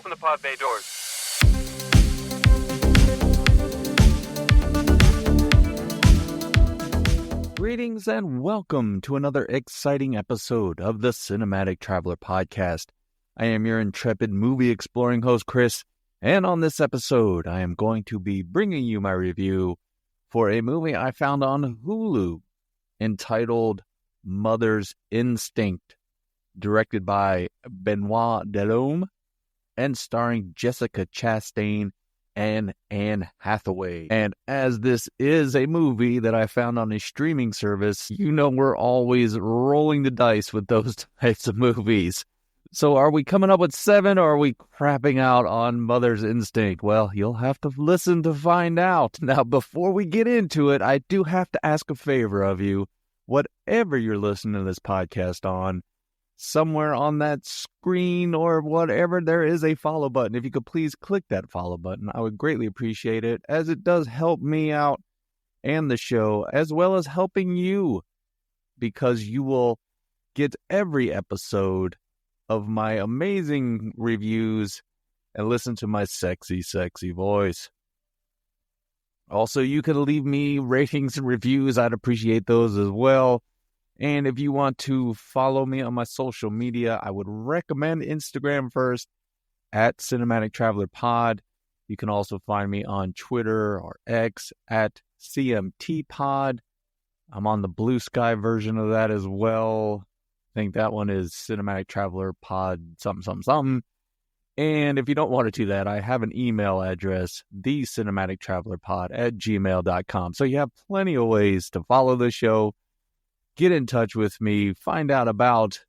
Open the pod bay doors. Greetings and welcome to another exciting episode of the Cinematic Traveler Podcast. I am your intrepid movie exploring host, Chris, and on this episode, I am going to be bringing you my review for a movie I found on Hulu entitled Mother's Instinct, directed by Benoit Delhomme and starring Jessica Chastain and Anne Hathaway. And as this is a movie that I found on a streaming service, you know we're always rolling the dice with those types of movies. So are we coming up with 7 or are we crapping out on Mother's Instinct? Well, you'll have to listen to find out. Now, before we get into it, I do have to ask a favor of you. Whatever you're listening to this podcast on, somewhere on that screen or whatever, there is a follow button. If you could please click that follow button, I would greatly appreciate it, as it does help me out and the show, as well as helping you, because you will get every episode of my amazing reviews and listen to my sexy, sexy voice. Also, you can leave me ratings and reviews. I'd appreciate those as well. And if you want to follow me on my social media, I would recommend Instagram first, at Cinematic Traveler Pod. You can also find me on Twitter or X at CMT Pod. I'm on the Blue Sky version of that as well. I think that one is Cinematic Traveler Pod something. And if you don't want to do that, I have an email address, thecinematictravelerpod@gmail.com. So you have plenty of ways to follow the show, get in touch with me, find out about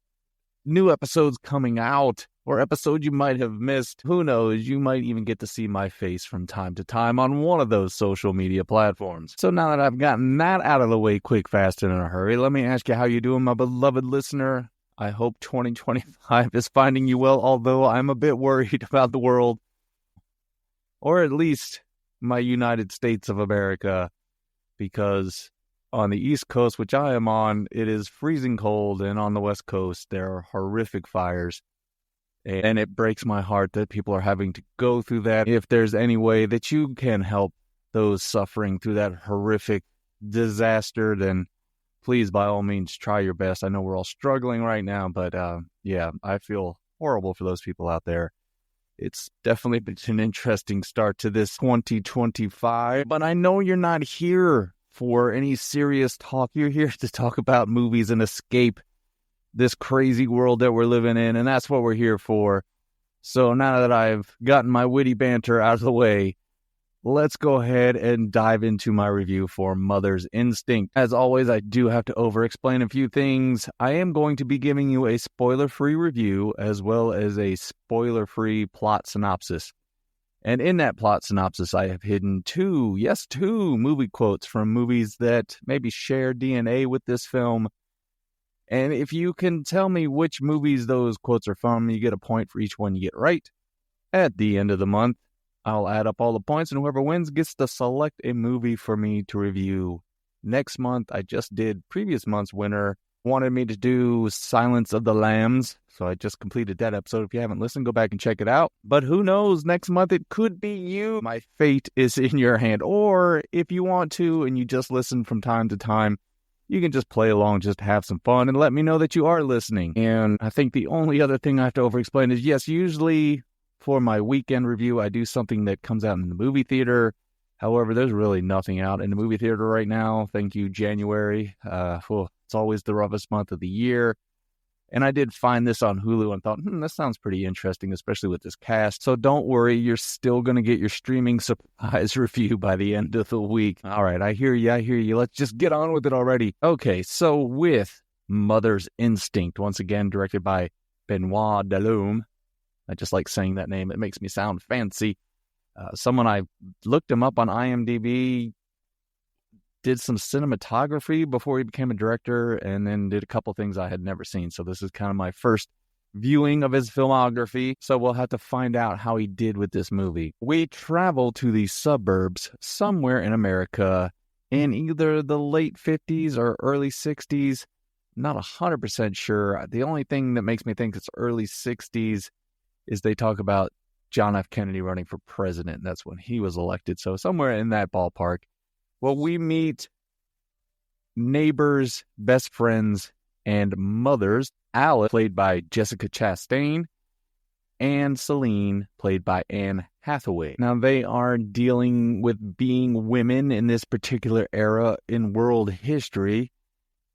new episodes coming out or episodes you might have missed. Who knows? You might even get to see my face from time to time on one of those social media platforms. So now that I've gotten that out of the way quick, fast, and in a hurry, let me ask you how you doing, my beloved listener. I hope 2025 is finding you well, although I'm a bit worried about the world, or at least my United States of America, because on the East Coast, which I am on, it is freezing cold, and on the West Coast, there are horrific fires. And it breaks my heart that people are having to go through that. If there's any way that you can help those suffering through that horrific disaster, then please, by all means, try your best. I know we're all struggling right now, but yeah, I feel horrible for those people out there. It's definitely been an interesting start to this 2025, but I know you're not here for any serious talk. You're here to talk about movies and escape this crazy world that we're living in, and that's what we're here for. So now that I've gotten my witty banter out of the way, let's go ahead and dive into my review for Mother's Instinct. As always, I do have to over-explain a few things. I am going to be giving you a spoiler-free review as well as a spoiler-free plot synopsis. And in that plot synopsis, I have hidden two movie quotes from movies that maybe share DNA with this film. And if you can tell me which movies those quotes are from, you get a point for each one you get right. At the end of the month, I'll add up all the points, and whoever wins gets to select a movie for me to review. Next month, I just did previous month's winner. Wanted me to do Silence of the Lambs, so I just completed that episode. If you haven't listened, go back and check it out. But who knows, next month it could be you. My fate is in your hand. Or if you want to and you just listen from time to time, you can just play along, just have some fun, and let me know that you are listening. And I think the only other thing I have to over-explain is, yes, usually for my weekend review, I do something that comes out in the movie theater. However, there's really nothing out in the movie theater right now. Thank you, January. It's always the roughest month of the year. And I did find this on Hulu and thought, that sounds pretty interesting, especially with this cast. So don't worry, you're still going to get your streaming surprise review by the end of the week. All right, I hear you. Let's just get on with it already. Okay, so with Mother's Instinct, once again directed by Benoit Delhomme. I just like saying that name. It makes me sound fancy. Someone I looked him up on IMDb, did some cinematography before he became a director, and then did a couple things I had never seen. So this is kind of my first viewing of his filmography. So we'll have to find out how he did with this movie. We travel to the suburbs somewhere in America in either the late 50s or early 60s. Not 100% sure. The only thing that makes me think it's early 60s is they talk about John F. Kennedy running for president. And that's when he was elected. So somewhere in that ballpark. Well, we meet neighbors, best friends, and mothers. Alice, played by Jessica Chastain, and Celine, played by Anne Hathaway. Now, they are dealing with being women in this particular era in world history.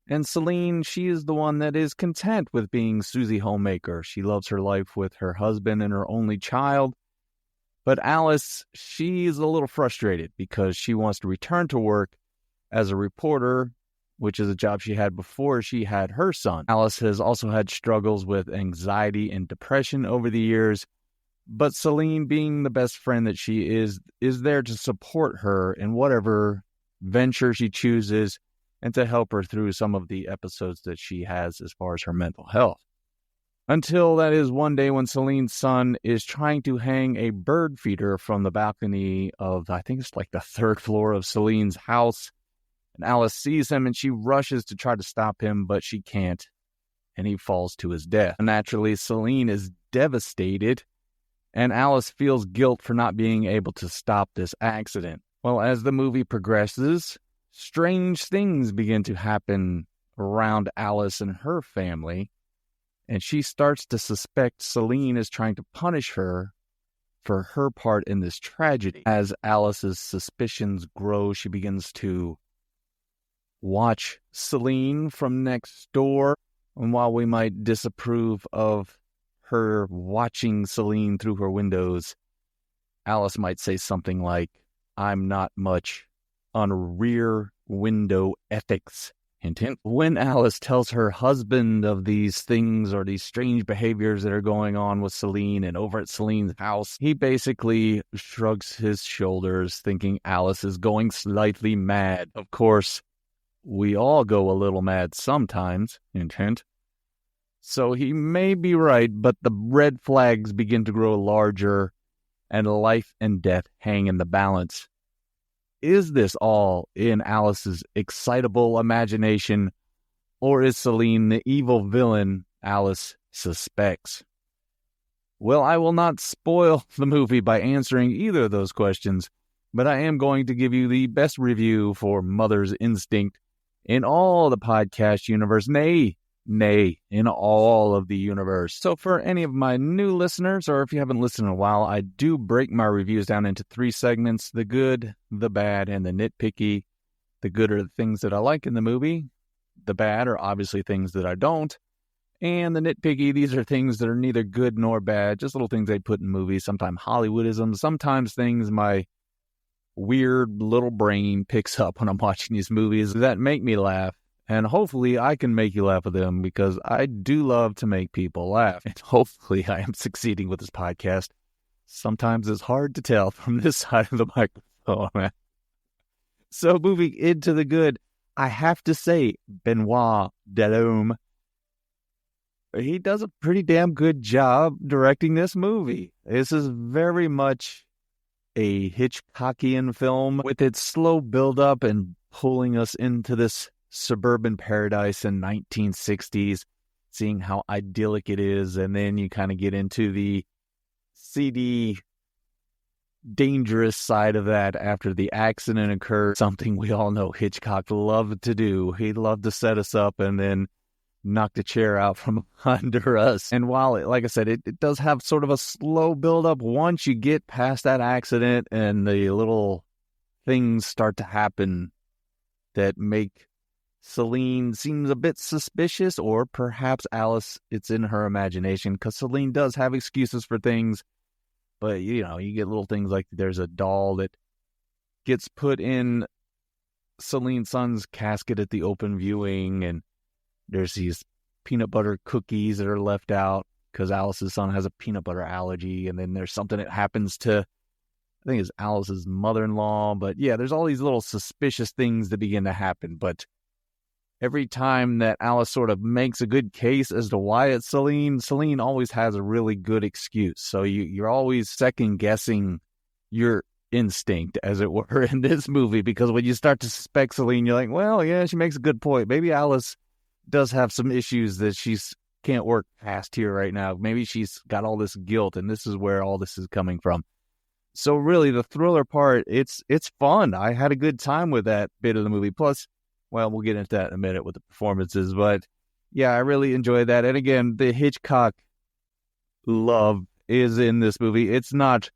And Celine, she is the one that is content with being Susie Homemaker. She loves her life with her husband and her only child. But Alice, she's a little frustrated because she wants to return to work as a reporter, which is a job she had before she had her son. Alice has also had struggles with anxiety and depression over the years, but Celine, being the best friend that she is there to support her in whatever venture she chooses and to help her through some of the episodes that she has as far as her mental health. Until that is one day when Celine's son is trying to hang a bird feeder from the balcony of, I think it's like the third floor of Celine's house. And Alice sees him and she rushes to try to stop him, but she can't. And he falls to his death. Naturally, Celine is devastated, and Alice feels guilt for not being able to stop this accident. Well, as the movie progresses, strange things begin to happen around Alice and her family, and she starts to suspect Celine is trying to punish her for her part in this tragedy. As Alice's suspicions grow, she begins to watch Celine from next door. And while we might disapprove of her watching Celine through her windows, Alice might say something like, "I'm not much on rear window ethics." Hint, hint. When Alice tells her husband of these things or these strange behaviors that are going on with Celine and over at Celine's house, he basically shrugs his shoulders, thinking Alice is going slightly mad. Of course, we all go a little mad sometimes, hint, hint. So he may be right, but the red flags begin to grow larger and life and death hang in the balance. Is this all in Alice's excitable imagination, or is Celine the evil villain Alice suspects? Well, I will not spoil the movie by answering either of those questions, but I am going to give you the best review for Mother's Instinct in all the podcast universe, nay, in all of the universe. So for any of my new listeners, or if you haven't listened in a while, I do break my reviews down into 3 segments: the good, the bad, and the nitpicky. The good are the things that I like in the movie. The bad are obviously things that I don't. And the nitpicky, these are things that are neither good nor bad, just little things they put in movies, sometimes Hollywoodisms, sometimes things my weird little brain picks up when I'm watching these movies that make me laugh. And hopefully I can make you laugh with them, because I do love to make people laugh. And hopefully I am succeeding with this podcast. Sometimes it's hard to tell from this side of the microphone. So moving into the good, I have to say, Benoit Delhomme, he does a pretty damn good job directing this movie. This is very much a Hitchcockian film with its slow build-up and pulling us into this suburban paradise in 1960s, seeing how idyllic it is, and then you kind of get into the seedy, dangerous side of that after the accident occurred, something we all know Hitchcock loved to do. He loved to set us up and then knock the chair out from under us. And while, like I said, it does have sort of a slow build-up, once you get past that accident and the little things start to happen that make Celine seems a bit suspicious, or perhaps Alice, it's in her imagination, because Celine does have excuses for things. But, you know, you get little things like there's a doll that gets put in Celine's son's casket at the open viewing, and there's these peanut butter cookies that are left out because Alice's son has a peanut butter allergy. And then there's something that happens to, I think it's Alice's mother-in-law. But yeah, there's all these little suspicious things that begin to happen. But every time that Alice sort of makes a good case as to why it's Celine, Celine always has a really good excuse. So you're always second-guessing your instinct, as it were, in this movie. Because when you start to suspect Celine, you're like, well, yeah, she makes a good point. Maybe Alice does have some issues that she's can't work past here right now. Maybe she's got all this guilt, and this is where all this is coming from. So really, the thriller part, it's fun. I had a good time with that bit of the movie. Plus, well, we'll get into that in a minute with the performances. But yeah, I really enjoyed that. And again, the Hitchcock love is in this movie. It's not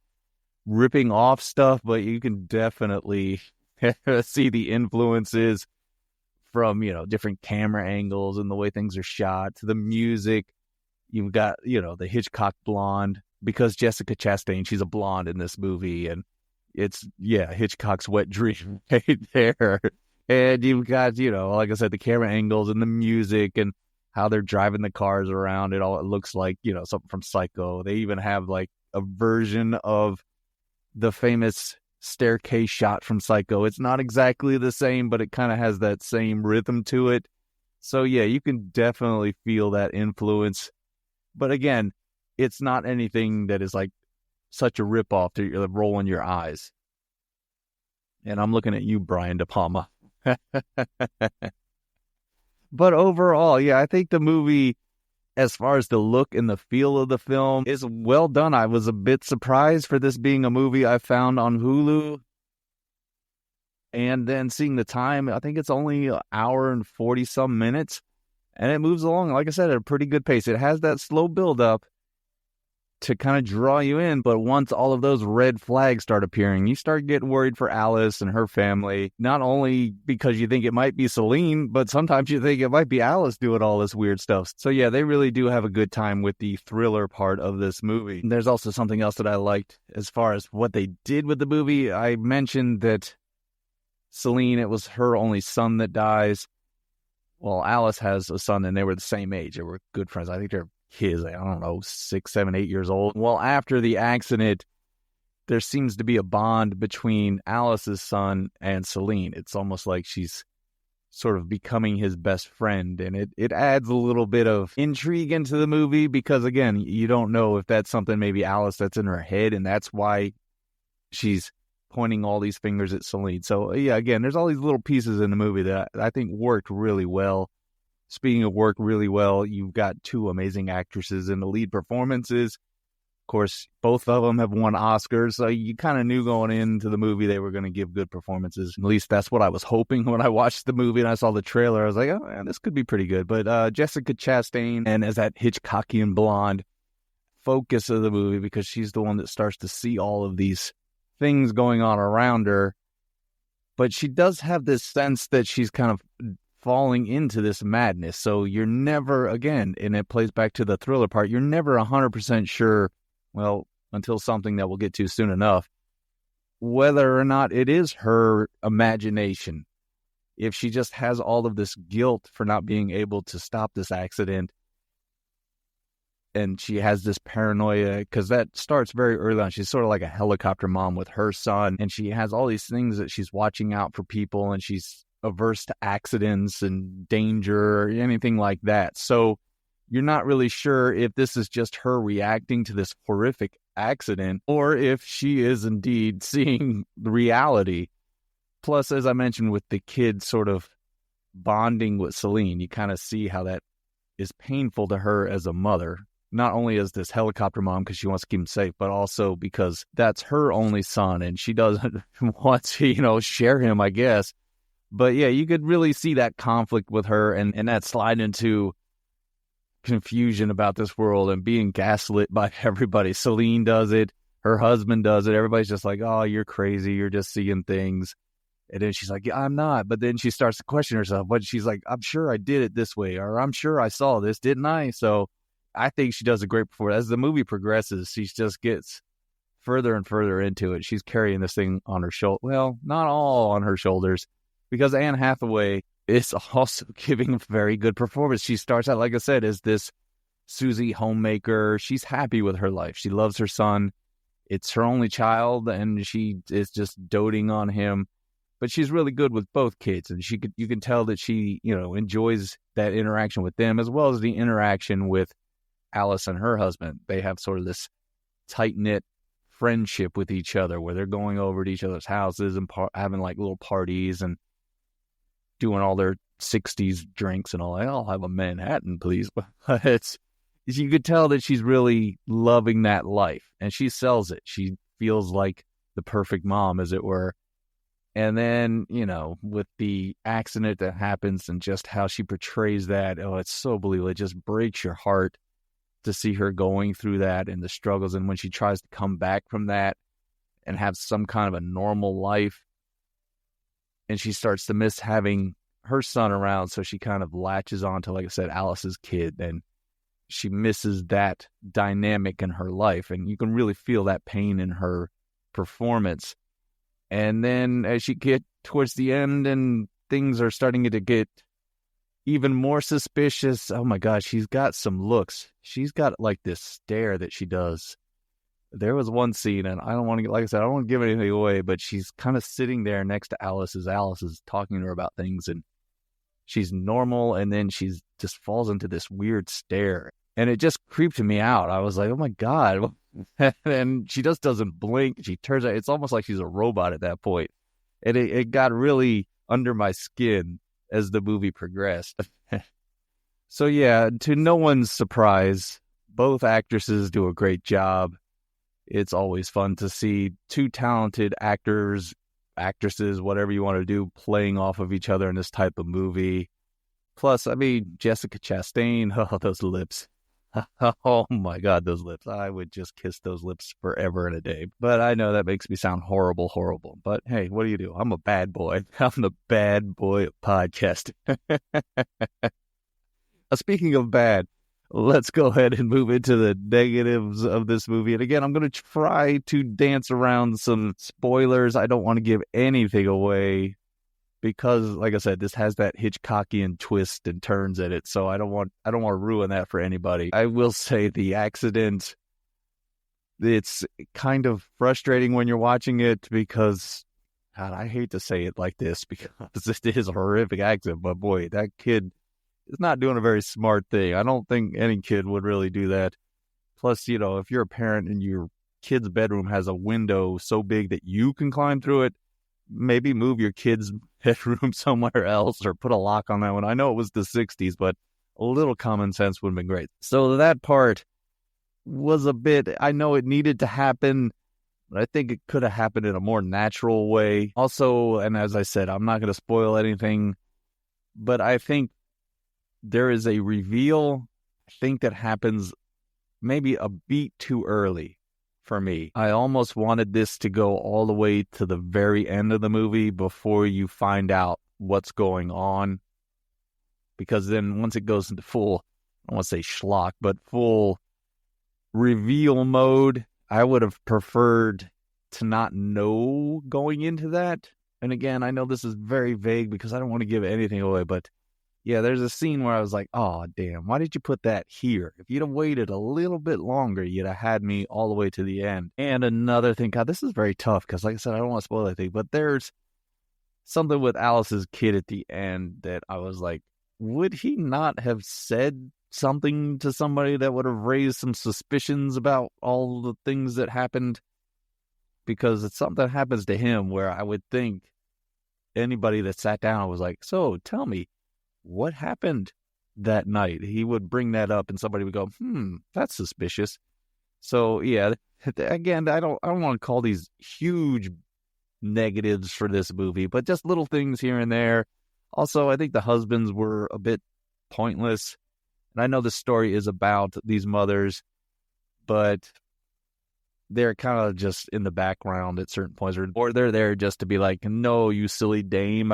ripping off stuff, but you can definitely see the influences from, different camera angles and the way things are shot to the music. You've got, the Hitchcock blonde, because Jessica Chastain, she's a blonde in this movie, and it's, Hitchcock's wet dream right there. And you've got, like I said, the camera angles and the music and how they're driving the cars around. It looks like, something from Psycho. They even have like a version of the famous staircase shot from Psycho. It's not exactly the same, but it kind of has that same rhythm to it. So yeah, you can definitely feel that influence. But again, it's not anything that is like such a ripoff that you're rolling your eyes. And I'm looking at you, Brian De Palma. But overall, yeah, I think the movie, as far as the look and the feel of the film, is well done. I was a bit surprised for this being a movie I found on Hulu. And then seeing the time, I think it's only an hour and 40-some minutes. And it moves along, like I said, at a pretty good pace. It has that slow build-up to kind of draw you in, but once all of those red flags start appearing, you start getting worried for Alice and her family, not only because you think it might be Celine, but sometimes you think it might be Alice doing all this weird stuff. So yeah, they really do have a good time with the thriller part of this movie. And there's also something else that I liked as far as what they did with the movie. I mentioned that Celine, it was her only son that dies. Well, Alice has a son, and they were the same age. They were good friends. I think they're kids, I don't know, 6, 7, 8 years old. Well, after the accident, there seems to be a bond between Alice's son and Celine. It's almost like she's sort of becoming his best friend, and it adds a little bit of intrigue into the movie because, again, you don't know if that's something maybe Alice that's in her head, and that's why she's pointing all these fingers at Celine. So, yeah, again, there's all these little pieces in the movie that I think worked really well. Speaking of work really well, you've got two amazing actresses in the lead performances. Of course, both of them have won Oscars, so you kind of knew going into the movie they were going to give good performances. At least that's what I was hoping when I watched the movie and I saw the trailer. I was like, oh, man, this could be pretty good. But Jessica Chastain, and as that Hitchcockian blonde focus of the movie, because she's the one that starts to see all of these things going on around her. But she does have this sense that she's kind of falling into this madness. So you're never, again, and it plays back to the thriller part, you're never 100% sure, well, until something that we'll get to soon enough, whether or not it is her imagination. If she just has all of this guilt for not being able to stop this accident, and she has this paranoia, because that starts very early on. She's sort of like a helicopter mom with her son, and she has all these things that she's watching out for people, and she's averse to accidents and danger or anything like that. So you're not really sure if this is just her reacting to this horrific accident or if she is indeed seeing the reality. Plus, as I mentioned, with the kid sort of bonding with Celine, you kind of see how that is painful to her as a mother, not only as this helicopter mom because she wants to keep him safe, but also because that's her only son and she doesn't want to, share him, I guess. But yeah, you could really see that conflict with her and that slide into confusion about this world and being gaslit by everybody. Celine does it. Her husband does it. Everybody's just like, oh, you're crazy. You're just seeing things. And then she's like, yeah, I'm not. But then she starts to question herself. But she's like, I'm sure I did it this way. Or I'm sure I saw this, didn't I? So I think she does a great performance. As the movie progresses, she just gets further and further into it. She's carrying this thing on her shoulder. Well, not all on her shoulders, because Anne Hathaway is also giving a very good performance. She starts out, like I said, as this Susie homemaker. She's happy with her life. She loves her son. It's her only child, and she is just doting on him. But she's really good with both kids, and you can tell that she, enjoys that interaction with them as well as the interaction with Alice and her husband. They have sort of this tight-knit friendship with each other where they're going over to each other's houses and having like little parties, and doing all their 60s drinks and all that. I'll have a Manhattan, please. But you could tell that she's really loving that life, and she sells it. She feels like the perfect mom, as it were. And then, with the accident that happens and just how she portrays that, oh, it's so believable. It just breaks your heart to see her going through that and the struggles. And when she tries to come back from that and have some kind of a normal life, and she starts to miss having her son around, so she kind of latches on to, like I said, Alice's kid, and she misses that dynamic in her life. And you can really feel that pain in her performance. And then as you get towards the end and things are starting to get even more suspicious, oh my gosh, she's got some looks. She's got like this stare that she does. There was one scene, and I don't want to, like I said, I don't want to give anything away, but she's kind of sitting there next to Alice as Alice is talking to her about things, and she's normal, and then she's just falls into this weird stare. And it just creeped me out. I was like, oh my God. And she just doesn't blink. She turns out, it's almost like she's a robot at that point. And it got really under my skin as the movie progressed. So yeah, to no one's surprise, both actresses do a great job. It's always fun to see two talented actors, actresses, whatever you want to do, playing off of each other in this type of movie. Plus, I mean, Jessica Chastain, oh, those lips. Oh my God, those lips. I would just kiss those lips forever and a day. But I know that makes me sound horrible. But hey, what do you do? I'm a bad boy. I'm the bad boy of podcasting. Speaking of bad, let's go ahead and move into the negatives of this movie. And again, I'm going to try to dance around some spoilers. I don't want to give anything away, because, like I said, this has that Hitchcockian twist and turns in it, so I don't want to ruin that for anybody. I will say the accident, it's kind of frustrating when you're watching it because, God, I hate to say it like this because it is a horrific accident, but boy, that kid is not doing a very smart thing. I don't think any kid would really do that. Plus, if you're a parent and your kid's bedroom has a window so big that you can climb through it, maybe move your kid's bedroom somewhere else or put a lock on that one. I know it was the 60s, but a little common sense would have been great. So that part was a bit, I know it needed to happen, but I think it could have happened in a more natural way. Also, and as I said, I'm not going to spoil anything, but I think there is a reveal, I think, that happens maybe a beat too early. For me, I almost wanted this to go all the way to the very end of the movie before you find out what's going on. Because then once it goes into full, I don't want to say schlock, but full reveal mode, I would have preferred to not know going into that. And again, I know this is very vague because I don't want to give anything away, but yeah, there's a scene where I was like, oh, damn, why did you put that here? If you'd have waited a little bit longer, you'd have had me all the way to the end. And another thing, God, this is very tough because, like I said, I don't want to spoil anything, but there's something with Alice's kid at the end that I was like, would he not have said something to somebody that would have raised some suspicions about all the things that happened? Because it's something that happens to him where I would think anybody that sat down was like, so tell me, what happened that night? He would bring that up and somebody would go, that's suspicious. So yeah, again, I don't want to call these huge negatives for this movie, but just little things here and there. Also, I think the husbands were a bit pointless. And I know the story is about these mothers, but they're kind of just in the background at certain points, or they're there just to be like, no, you silly dame.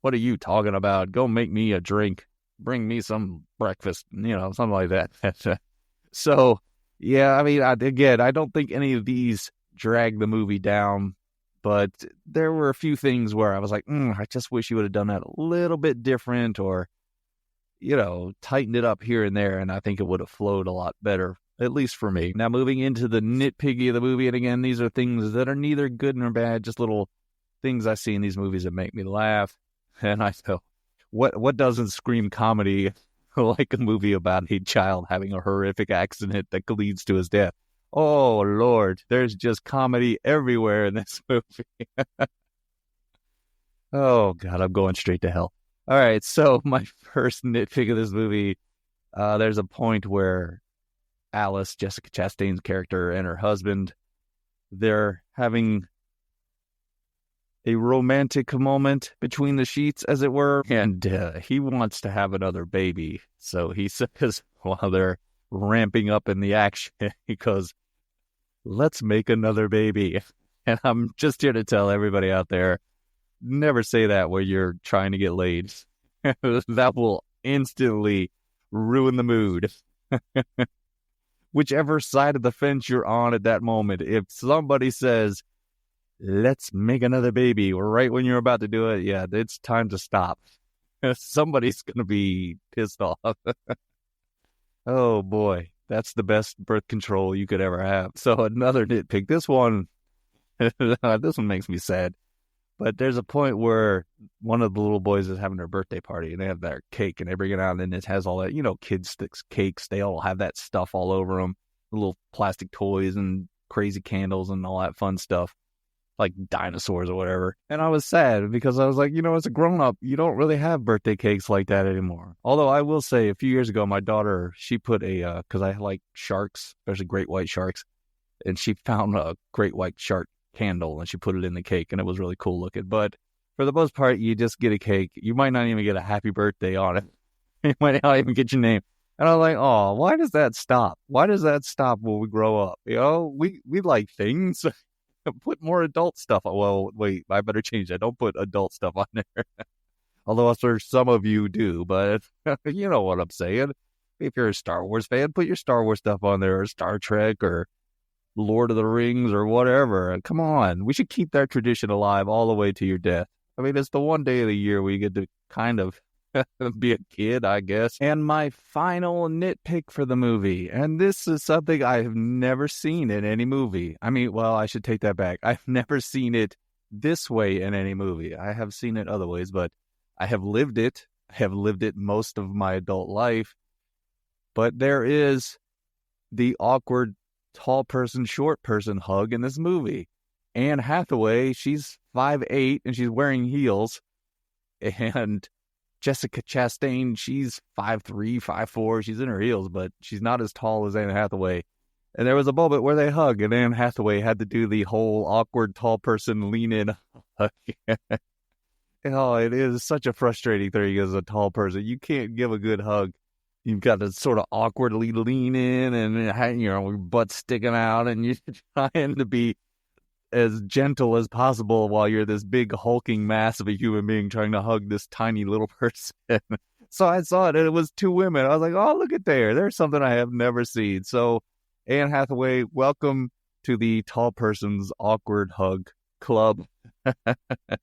What are you talking about? Go make me a drink. Bring me some breakfast, something like that. So, yeah, I mean, I don't think any of these drag the movie down, but there were a few things where I was like, I just wish you would have done that a little bit different or, tightened it up here and there, and I think it would have flowed a lot better, at least for me. Now, moving into the nitpicky of the movie, and again, these are things that are neither good nor bad, just little things I see in these movies that make me laugh. And I know, what doesn't scream comedy like a movie about a child having a horrific accident that leads to his death? Oh, Lord, there's just comedy everywhere in this movie. Oh, God, I'm going straight to hell. All right, so my first nitpick of this movie, there's a point where Alice, Jessica Chastain's character, and her husband, they're having a romantic moment between the sheets, as it were, and he wants to have another baby. So he says, while they're ramping up in the action, he goes, let's make another baby. And I'm just here to tell everybody out there, never say that when you're trying to get laid. That will instantly ruin the mood. Whichever side of the fence you're on at that moment, if somebody says, let's make another baby right when you're about to do it, yeah, it's time to stop. Somebody's going to be pissed off. Oh, boy. That's the best birth control you could ever have. So another nitpick. This one makes me sad. But there's a point where one of the little boys is having their birthday party, and they have their cake, and they bring it out, and it has all that, kids sticks cakes. They all have that stuff all over them, the little plastic toys and crazy candles and all that fun stuff, like dinosaurs or whatever. And I was sad because I was like, as a grown-up, you don't really have birthday cakes like that anymore. Although I will say, a few years ago, my daughter, she put because I like sharks, especially great white sharks, and she found a great white shark candle and she put it in the cake, and it was really cool looking. But for the most part, you just get a cake. You might not even get a happy birthday on it. You might not even get your name. And I was like, oh, why does that stop? Why does that stop when we grow up? We like things. Put more adult stuff on. Well, wait, I better change that. Don't put adult stuff on there. Although I'm sure some of you do, but you know what I'm saying. If you're a Star Wars fan, put your Star Wars stuff on there, or Star Trek, or Lord of the Rings, or whatever. Come on. We should keep that tradition alive all the way to your death. I mean, it's the one day of the year where you get to kind of be a kid, I guess. And my final nitpick for the movie, and this is something I have never seen in any movie. I mean, well, I should take that back. I've never seen it this way in any movie. I have seen it other ways, but I have lived it. I have lived it most of my adult life. But there is the awkward tall person, short person hug in this movie. Anne Hathaway, she's 5'8", and she's wearing heels. And Jessica Chastain, she's 5'3", 5'4". She's in her heels, but she's not as tall as Anne Hathaway. And there was a moment where they hug, and Anne Hathaway had to do the whole awkward tall person lean in hug. Oh, it is such a frustrating thing as a tall person. You can't give a good hug. You've got to sort of awkwardly lean in, and your butt sticking out, and you're trying to be as gentle as possible while you're this big hulking mass of a human being trying to hug this tiny little person. So I saw it, and it was two women. I was like, oh, look at there. There's something I have never seen. So Anne Hathaway, welcome to the tall person's awkward hug club.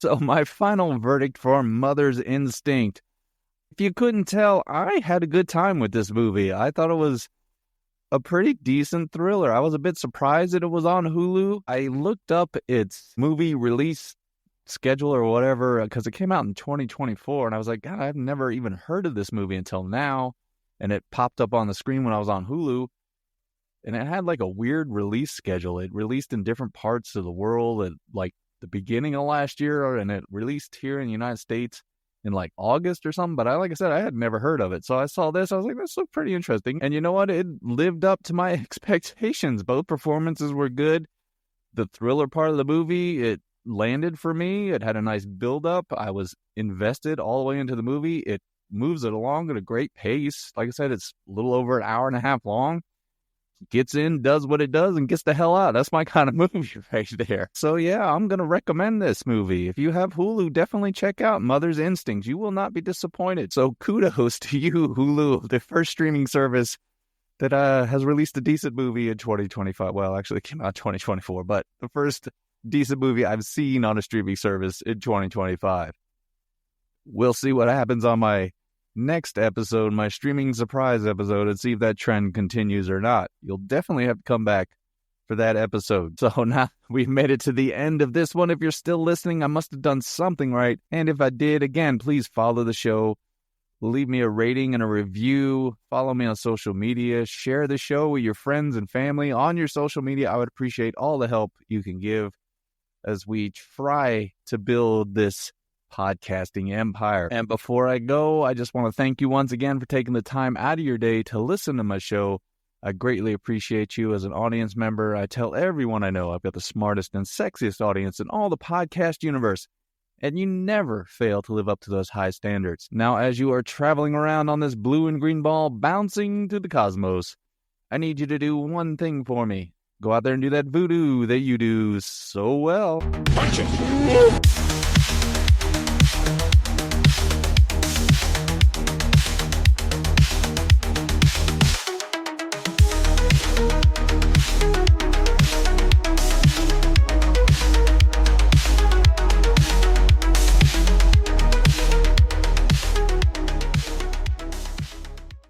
So my final verdict for Mother's Instinct. If you couldn't tell, I had a good time with this movie. I thought it was a pretty decent thriller. I was a bit surprised that it was on Hulu. I looked up its movie release schedule or whatever, because it came out in 2024, and I was like, God, I've never even heard of this movie until now. And it popped up on the screen when I was on Hulu, and it had like a weird release schedule. It released in different parts of the world at like the beginning of last year, and it released here in the United States in like August or something. But like I said, I had never heard of it. So I saw this. I was like, this looked pretty interesting. And you know what? It lived up to my expectations. Both performances were good. The thriller part of the movie, it landed for me. It had a nice build up. I was invested all the way into the movie. It moves it along at a great pace. Like I said, it's a little over an hour and a half long. Gets in, does what it does, and gets the hell out. That's my kind of movie right there. So yeah, I'm going to recommend this movie. If you have Hulu, definitely check out Mother's Instincts. You will not be disappointed. So kudos to you, Hulu, the first streaming service that has released a decent movie in 2025. Well, actually, it came out in 2024, but the first decent movie I've seen on a streaming service in 2025. We'll see what happens on my next episode, my streaming surprise episode, and see if that trend continues or not. You'll definitely have to come back for that episode. So now we've made it to the end of this one. If you're still listening, I must have done something right. And if I did, again, please follow the show. Leave me a rating and a review. Follow me on social media. Share the show with your friends and family on your social media. I would appreciate all the help you can give as we try to build this podcasting empire. And before I go, I just want to thank you once again for taking the time out of your day to listen to my show. I greatly appreciate you as an audience member. I tell everyone I know I've got the smartest and sexiest audience in all the podcast universe, and you never fail to live up to those high standards. Now, as you are traveling around on this blue and green ball bouncing to the cosmos, I need you to do one thing for me. Go out there and do that voodoo that you do so well. Punch it!